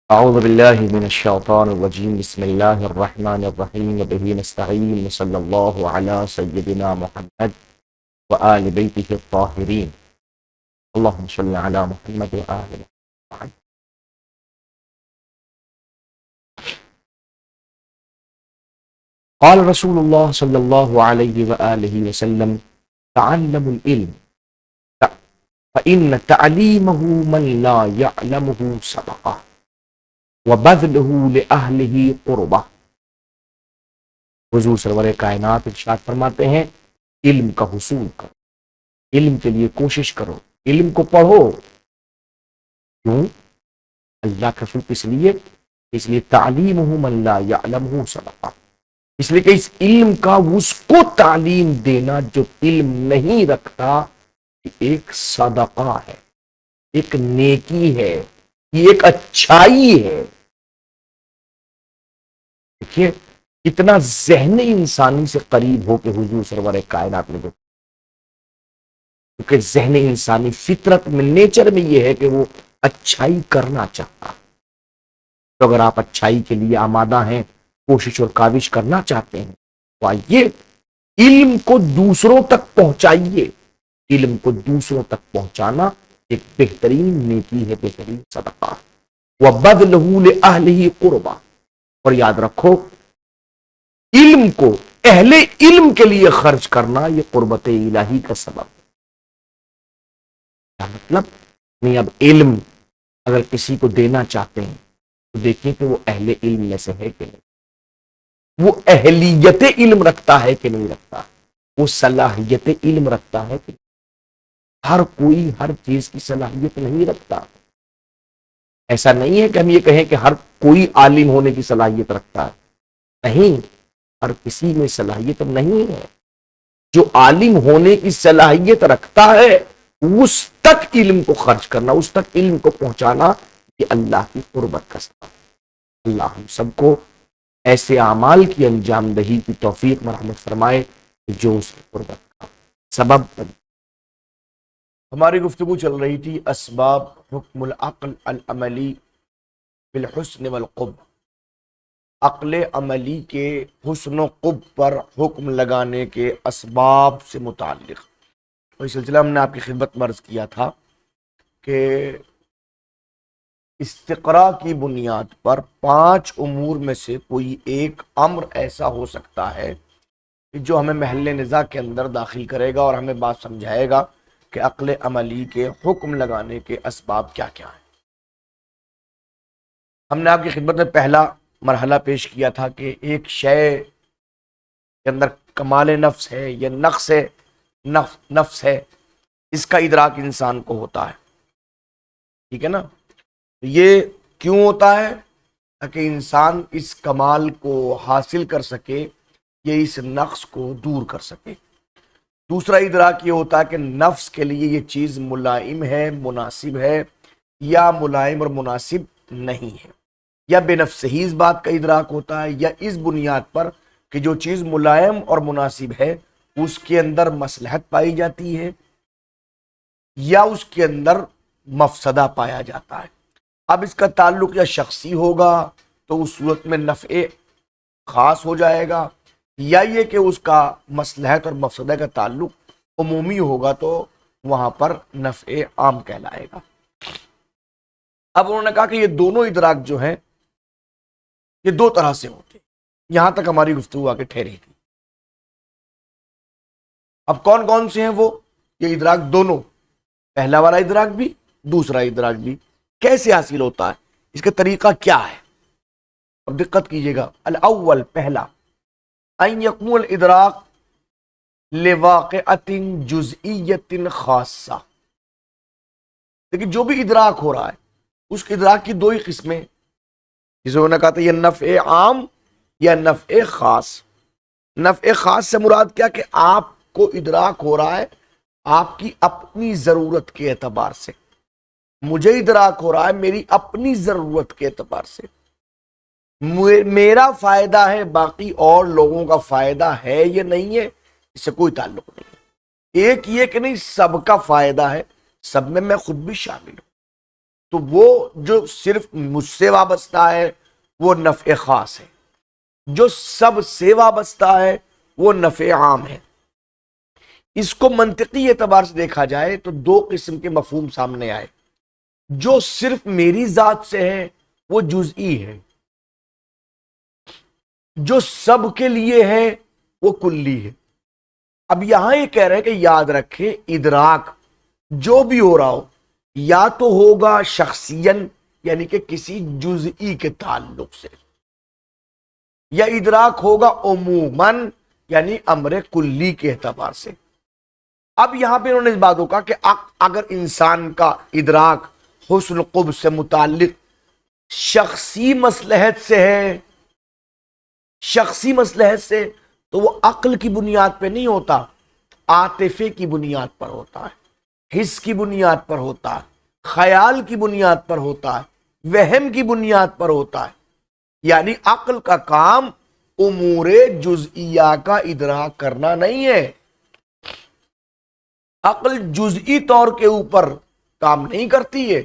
أعوذ بالله من الشيطان الرجيم بسم الله الرحمن الرحيم وبه نستعين وصلى الله على سيدنا محمد وآل بيته الطاهرين اللهم صل على محمد وآل محمد. قال رسول الله صلى الله عليه وآله وسلم تعلموا العلم فإن تعليمه من لا يعلمه صدقة وَبَذْلُهُ لِأَهْلِهِ قُرْبَةٌ. حضور سرور کائنات ارشاد فرماتے ہیں علم کا حصول کرو، علم کے لیے کوشش کرو، علم کو پڑھو. کیوں؟ اللہ کا رسول اس لیے تعلیمہ من لا یعلمہ صدقہ، اس لیے کہ اس علم کا اس کو تعلیم دینا جو علم نہیں رکھتا ایک صدقہ ہے، ایک نیکی ہے، یہ ایک اچھائی ہے. دیکھیے کتنا ذہن انسانی سے قریب ہو کہ حضور سرور کائنات نے جو، کیونکہ ذہن انسانی فطرت میں نیچر میں یہ ہے کہ وہ اچھائی کرنا چاہتا. تو اگر آپ اچھائی کے لیے آمادہ ہیں، کوشش اور کاوش کرنا چاہتے ہیں تو آئیے علم کو دوسروں تک پہنچائیے. علم کو دوسروں تک پہنچانا ایک بہترین نیکی ہے، بہترین صدقہ. وَبَذْلُهُ لِأَهْلِهِ قُرْبَةٌ. اور یاد رکھو علم کو اہل علم کے لیے خرچ کرنا یہ قربت الہی کا سبب ہے. کیا مطلب؟ نہیں، اب علم اگر کسی کو دینا چاہتے ہیں تو دیکھیں کہ وہ اہل علم میں سے ہے کہ نہیں، وہ اہلیت علم رکھتا ہے کہ نہیں رکھتا، وہ صلاحیت علم رکھتا ہے کہ نہیں. ہر کوئی ہر چیز کی صلاحیت نہیں رکھتا. ایسا نہیں ہے کہ ہم یہ کہیں کہ ہر کوئی عالم ہونے کی صلاحیت رکھتا ہے، نہیں، ہر کسی میں صلاحیت نہیں ہے. جو عالم ہونے کی صلاحیت رکھتا ہے اس تک علم کو خرچ کرنا، اس تک علم کو پہنچانا یہ اللہ کی قربت کا سبب. اللہ ہم سب کو ایسے اعمال کی انجام دہی کی توفیق مرحمت فرمائے جو اس کی قربت کا سبب بنے. ہماری گفتگو چل رہی تھی اسباب حکم العقل العملی بالحسن والقب، عقل عملی کے حسن و قب پر حکم لگانے کے اسباب سے متعلق. اس سلسلہ ہم نے آپ کی خدمت میں عرض کیا تھا کہ استقراء کی بنیاد پر 5 امور میں سے کوئی ایک امر ایسا ہو سکتا ہے جو ہمیں محل نزاع کے اندر داخل کرے گا اور ہمیں بات سمجھائے گا کہ عقل عملی کے حکم لگانے کے اسباب کیا کیا ہیں. ہم نے آپ کی خدمت میں پہلا مرحلہ پیش کیا تھا کہ ایک شے کے اندر کمال نفس ہے یا نقص نفس ہے، اس کا ادراک انسان کو ہوتا ہے. ٹھیک ہے نا؟ یہ کیوں ہوتا ہے؟ تاکہ انسان اس کمال کو حاصل کر سکے یا اس نقص کو دور کر سکے. دوسرا ادراک یہ ہوتا ہے کہ نفس کے لیے یہ چیز ملائم ہے، مناسب ہے، یا ملائم اور مناسب نہیں ہے، یا بے نفس ہی اس بات کا ادراک ہوتا ہے، یا اس بنیاد پر کہ جو چیز ملائم اور مناسب ہے اس کے اندر مصلحت پائی جاتی ہے یا اس کے اندر مفسدہ پایا جاتا ہے. اب اس کا تعلق یا شخصی ہوگا تو اس صورت میں نفع خاص ہو جائے گا، یا یہ کہ اس کا مصلحت اور مفسدہ کا تعلق عمومی ہوگا تو وہاں پر نفع عام کہلائے گا. اب انہوں نے کہا کہ یہ دونوں ادراک جو ہیں یہ 2 طرح سے ہوتے ہیں. یہاں تک ہماری گفتگو آ کے ٹھہری تھی. اب کون کون سے ہیں وہ یہ ادراک دونوں؟ پہلا والا ادراک بھی، دوسرا ادراک بھی. کیسے حاصل ہوتا ہے؟ اس کا طریقہ کیا ہے؟ اب دقت کیجئے گا. الاول، پہلا، ان یکون الادراک لواقعۃ جزئیۃ خاصہ. لیکن جو بھی ادراک ہو رہا ہے اس ادراک کی 2 ہی قسمیں، جسے انہوں نے کہا تھا یہ نفع عام یا نفع خاص. نفع خاص سے مراد کیا کہ آپ کو ادراک ہو رہا ہے آپ کی اپنی ضرورت کے اعتبار سے. مجھے ادراک ہو رہا ہے میری اپنی ضرورت کے اعتبار سے، میرا فائدہ ہے، باقی اور لوگوں کا فائدہ ہے یا نہیں ہے اس سے کوئی تعلق نہیں. ایک یہ کہ نہیں سب کا فائدہ ہے، سب میں خود بھی شامل ہوں. تو وہ جو صرف مجھ سے وابستہ ہے وہ نفع خاص ہے، جو سب سے وابستہ ہے وہ نفع عام ہے۔ اس کو منطقی اعتبار سے دیکھا جائے تو دو قسم کے مفہوم سامنے آئے۔ جو صرف میری ذات سے ہے وہ جزئی ہے، جو سب کے لیے ہے وہ کلی ہے۔ اب یہاں یہ کہہ رہے ہیں کہ یاد رکھیں ادراک جو بھی ہو رہا ہو یا تو ہوگا شخصیاً یعنی کہ کسی جزئی کے تعلق سے، یا ادراک ہوگا عموماً یعنی امر کلی کے اعتبار سے۔ اب یہاں پہ انہوں نے اس بات کو کہا کہ اگر انسان کا ادراک حسن قبض سے متعلق شخصی مصلحت سے ہے، شخصی مصلحت سے، تو وہ عقل کی بنیاد پہ نہیں ہوتا، عاطفے کی بنیاد پر ہوتا ہے، حس کی بنیاد پر ہوتا ہے، خیال کی بنیاد پر ہوتا ہے، وہم کی بنیاد پر ہوتا ہے۔ یعنی عقل کا کام امور جزئیہ کا ادراک کرنا نہیں ہے، عقل جزئی طور کے اوپر کام نہیں کرتی ہے،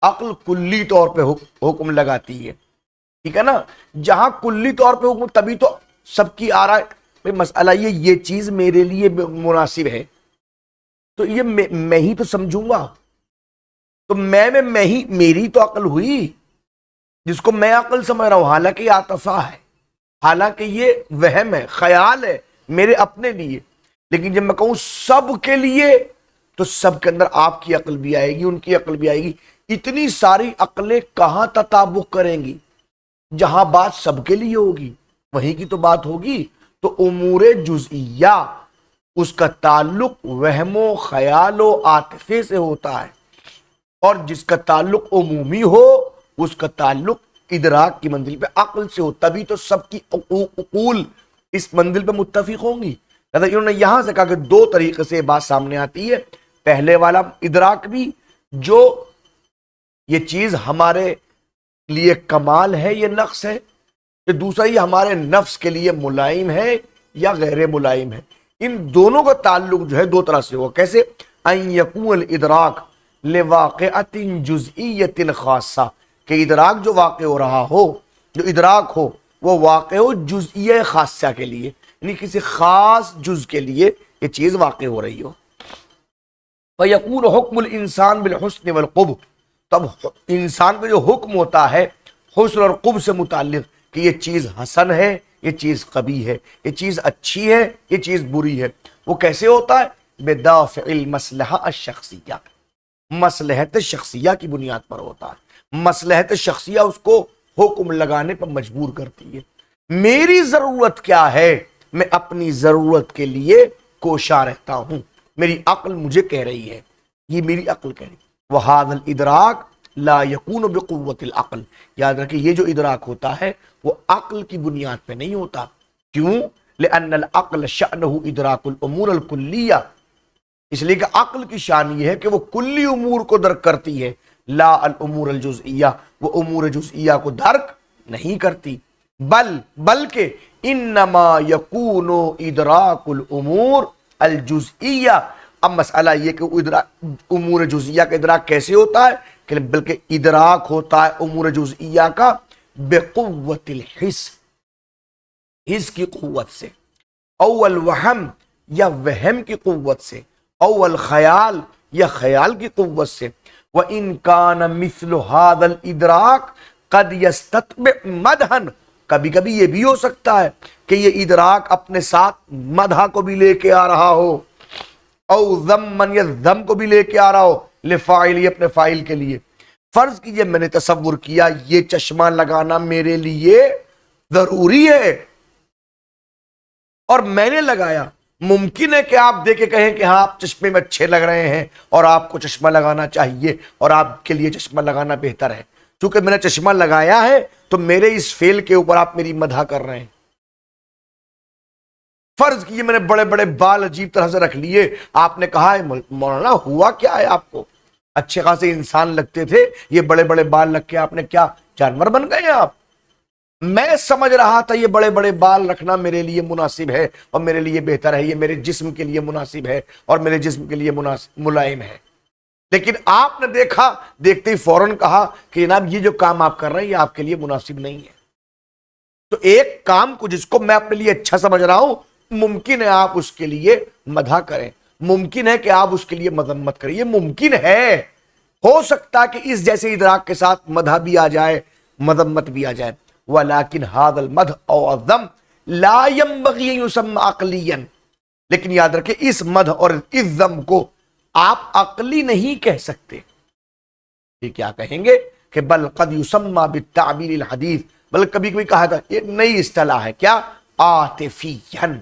عقل کلی طور پہ حکم لگاتی ہے، ٹھیک ہے نا۔ جہاں کلی طور پہ حکم تبھی تو سب کی آ رہا ہے مسئلہ یہ چیز میرے لیے مناسب ہے تو یہ میں ہی تو سمجھوں گا، تو میں ہی میری تو عقل ہوئی جس کو میں عقل سمجھ رہا ہوں، حالانکہ یہ عاطفہ ہے، حالانکہ یہ وہم ہے، خیال ہے میرے اپنے لیے۔ لیکن جب میں کہوں سب کے لیے تو سب کے اندر آپ کی عقل بھی آئے گی، ان کی عقل بھی آئے گی۔ اتنی ساری عقلیں کہاں تطابق کریں گی؟ جہاں بات سب کے لیے ہوگی وہیں کی تو بات ہوگی۔ تو امور جزئیہ اس کا تعلق وہم و خیال و عاطفے سے ہوتا ہے، اور جس کا تعلق عمومی ہو اس کا تعلق ادراک کی منزل پہ عقل سے ہو، تبھی تو سب کی عقول اس منزل پہ متفق ہوں گی۔ انہوں نے یہاں سے کہا کہ دو طریقے سے بات سامنے آتی ہے، پہلے والا ادراک بھی جو یہ چیز ہمارے لیے کمال ہے یہ نقص ہے، کہ دوسرا یہ ہمارے نفس کے لیے ملائم ہے یا غیر ملائم ہے۔ ان دونوں کا تعلق جو ہے دو طرح سے ہوا، کیسے؟ ان یکون الادراک لواقعۃ جزئیۃ خاصہ، کہ ادراک جو واقع ہو رہا ہو، جو ادراک ہو وہ واقع ہو جزئیہ خاصہ کے لیے، یعنی کسی خاص جز کے لیے یہ چیز واقع ہو رہی ہو۔ فیکون حکم الانسان بالحسن والقبح، تب انسان کا جو حکم ہوتا ہے حسن اور قبح سے متعلق کہ یہ چیز حسن ہے، یہ چیز قبیح ہے، یہ چیز اچھی ہے، یہ چیز بری ہے، وہ کیسے ہوتا ہے؟ بدافع المصلحہ الشخصیہ، مصلحت شخصیہ کی بنیاد پر ہوتا ہے۔ مصلحت شخصیہ اس کو حکم لگانے پر مجبور کرتی ہے۔ میری ضرورت کیا ہے؟ میں اپنی ضرورت کے لیے کوشاں رہتا ہوں، میری عقل مجھے کہہ رہی ہے، یہ میری عقل کہہ رہی ہے۔ وَهَذَا الْإِدْرَاكُ لَا يَكُونُ بِقُوَّةِ الْعَقْلِ، یاد رکھیں یہ جو ادراک ہوتا ہے وہ عقل کی بنیاد پہ نہیں ہوتا۔ کیوں؟ لِأَنَّ الْعَقْلَ شَأْنُهُ إِدْرَاكُ الْأُمُورِ الْكُلِّيَّةِ، اس لیے کہ عقل کی شان یہ ہے کہ وہ کلی امور کو درک کرتی ہے، لا الامور الجزئیہ، وہ امور جزئیہ کو درک نہیں کرتی، بلکہ انما یکون ادراک الامور الجزئیہ۔ اب مسئلہ یہ کہ امور جزئیہ کا ادراک کیسے ہوتا ہے؟ کہ بلکہ ادراک ہوتا ہے امور جزئیہ کا بقوت الحس، حس کی قوت سے، او الوہم یا وہم کی قوت سے، او الخیال یا خیال کی قوت سے۔ وَإِن كَانَ مِثْلُ هَذَا الْإِدْرَاكِ قَدْ يَسْتَتْبِعُ مَدْحًا، کبھی کبھی یہ بھی ہو سکتا ہے کہ یہ ادراک اپنے ساتھ مدح کو بھی لے کے آ رہا ہو، او ذمًا یا ذم کو بھی لے کے آ رہا ہو، لفاعل اپنے فاعل کے لیے۔ فرض کیجئے میں نے تصور کیا یہ چشمہ لگانا میرے لیے ضروری ہے اور میں نے لگایا، ممکن ہے کہ آپ دیکھ کے کہیں کہ ہاں آپ چشمے میں اچھے لگ رہے ہیں اور آپ کو چشمہ لگانا چاہیے اور آپ کے لیے چشمہ لگانا بہتر ہے۔ چونکہ میں نے چشمہ لگایا ہے تو میرے اس فعل کے اوپر آپ میری مدح کر رہے ہیں۔ فرض کیجئے میں نے بڑے بڑے بال عجیب طرح سے رکھ لیے، آپ نے کہا ہے مولانا ہوا کیا ہے آپ کو؟ اچھے خاصے انسان لگتے تھے، یہ بڑے بڑے بال رکھ کے آپ نے کیا جانور بن گئے ہیں آپ؟ میں سمجھ رہا تھا یہ بڑے بڑے بال رکھنا میرے لیے مناسب ہے اور میرے لیے بہتر ہے، یہ میرے جسم کے لیے مناسب ہے اور میرے جسم کے لیے ملائم ہے۔ لیکن آپ نے دیکھا، دیکھتے ہی فوراً کہا کہ جناب یہ جو کام آپ کر رہے ہیں یہ آپ کے لیے مناسب نہیں ہے۔ تو ایک کام کو جس کو میں اپنے لیے اچھا سمجھ رہا ہوں، ممکن ہے آپ اس کے لیے مدح کریں، ممکن ہے کہ آپ اس کے لیے مذمت کریں، یہ ممکن ہے۔ ہو سکتا کہ اس جیسے ادراک کے ساتھ مدح بھی آ جائے، مذمت بھی آ جائے۔ وَلَكِنْ هَذَا الْمَدْحُ أَوْ الذَّمُّ لَا يَنبَغِي أَن يُسَمَّ عَقْلِيًّا، لیکن یاد رکھیں اس مدح اور اس ذم کو آپ عقلی نہیں کہہ سکتے۔ یہ کیا کہیں گے کہ بل قد یسمى بالتعبیر الحدیث، بل کبھی کبھی کہا تھا یہ نئی اصطلاح ہے، کیا؟ عاطفیاً،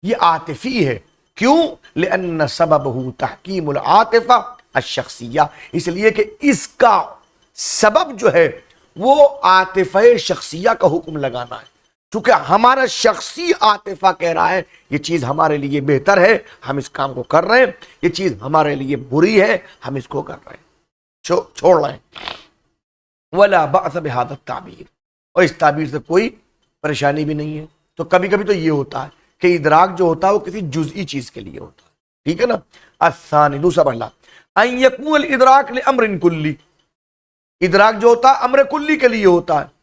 یہ عاطفی ہے۔ کیوں؟ لأن سببہ تحکیم العاطفہ الشخصیہ، اس لیے کہ اس کا سبب جو ہے وہ عاطفہ شخصیہ کا حکم لگانا ہے۔ چونکہ ہمارا شخصی عاطفہ کہہ رہا ہے یہ چیز ہمارے لیے بہتر ہے، ہم اس کام کو کر رہے ہیں، یہ چیز ہمارے لیے بری ہے، ہم اس کو کر رہے ہیں، چھوڑ رہے ہیں۔ ولا بأس بهذا التعبیر، اور اس تعبیر سے کوئی پریشانی بھی نہیں ہے۔ تو کبھی کبھی تو یہ ہوتا ہے کہ ادراک جو ہوتا ہے وہ کسی جزئی چیز کے لیے ہوتا ہے، ٹھیک ہے نا۔ الثانی، دوسرا پڑھنا، ان یکون الادراک لامر کلی، ادراک جو ہوتا ہے امر کلی کے لیے ہوتا ہے۔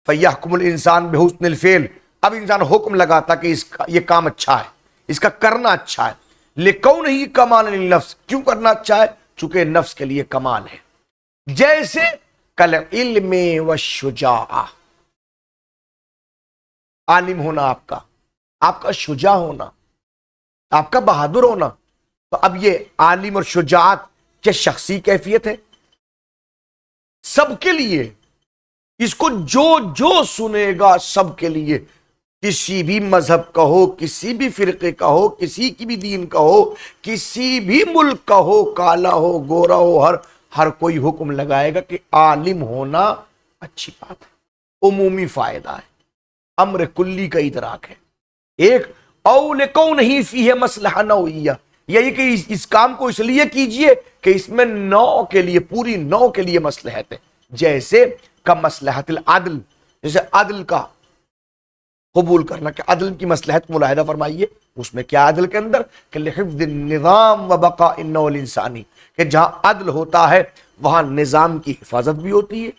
فیحکم الانسان بحسن الفعل، اب انسان حکم لگاتا کہ یہ کام اچھا ہے، اس کا کرنا اچھا ہے۔ لکونہ کمال للنفس، کیوں کرنا اچھا ہے؟ چونکہ نفس کے لیے کمال ہے۔ جیسے کالعلم والشجاعہ، عالم ہونا آپ کا شجاع ہونا، آپ کا بہادر ہونا۔ تو اب یہ عالم اور شجاعت کیا شخصی کیفیت ہے؟ سب کے لیے، اس کو جو سنے گا سب کے لیے، کسی بھی مذہب کا ہو، کسی بھی فرقے کا ہو، کسی کی بھی دین کا ہو، کسی بھی ملک کا ہو، کالا ہو گورا ہو، ہر کوئی حکم لگائے گا کہ عالم ہونا اچھی بات ہے، عمومی فائدہ ہے، امر کلی کا ادراک ہے۔ ایک او لکونہ فیہ مصلحہ نوعیہ، یہی کہ اس کام کو اس لیے کیجئے کہ اس میں نوع کے لیے، پوری نوع کے لیے مصلحت ہے۔ جیسے کا مصلحت العدل، جیسے عدل کا قبول کرنا، کہ عدل کی مصلحت ملاحظہ فرمائیے، اس میں کیا عدل کے اندر کہ لحفظ النظام و بقاء النوع الانسانی، کہ جہاں عدل ہوتا ہے وہاں نظام کی حفاظت بھی ہوتی ہے،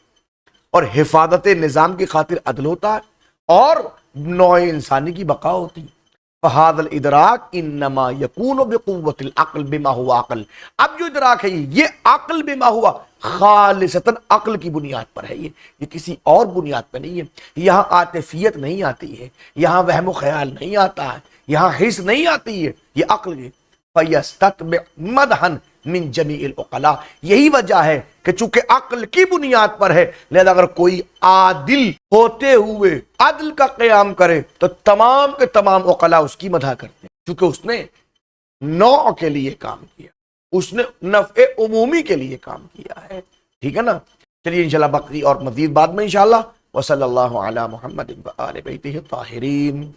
اور حفاظت نظام کی خاطر عدل ہوتا ہے، اور نوع انسانی کی بقا ہوتی ہے۔ فہذا الادراک انما یکون بقوت العقل بما ہوا عقل، اب جو ادراک ہے یہ عقل بما ہوا، خالصتاً عقل کی بنیاد پر ہے، یہ کسی اور بنیاد پر نہیں ہے۔ یہاں عاطفیت نہیں آتی ہے، یہاں وہم و خیال نہیں آتا ہے، یہاں حس نہیں آتی ہے، یہ عقل ہے۔ فَيَسْتَتْبِعْ مَدْحًا من جمیع العقلاء، یہی وجہ ہے کہ چونکہ عقل کی بنیاد پر ہے، لہذا اگر کوئی عادل ہوتے ہوئے عدل کا قیام کرے تو تمام کے تمام عقلاء اس کی مدح کرتے ہیں، چونکہ اس نے نوع کے لیے کام کیا، اس نے نفع عمومی کے لیے کام کیا ہے، ٹھیک ہے نا۔ چلیے انشاءاللہ بقی اور مزید بعد میں انشاءاللہ۔ وصلی اللہ علی محمد وآل بیتہ الطاہرین۔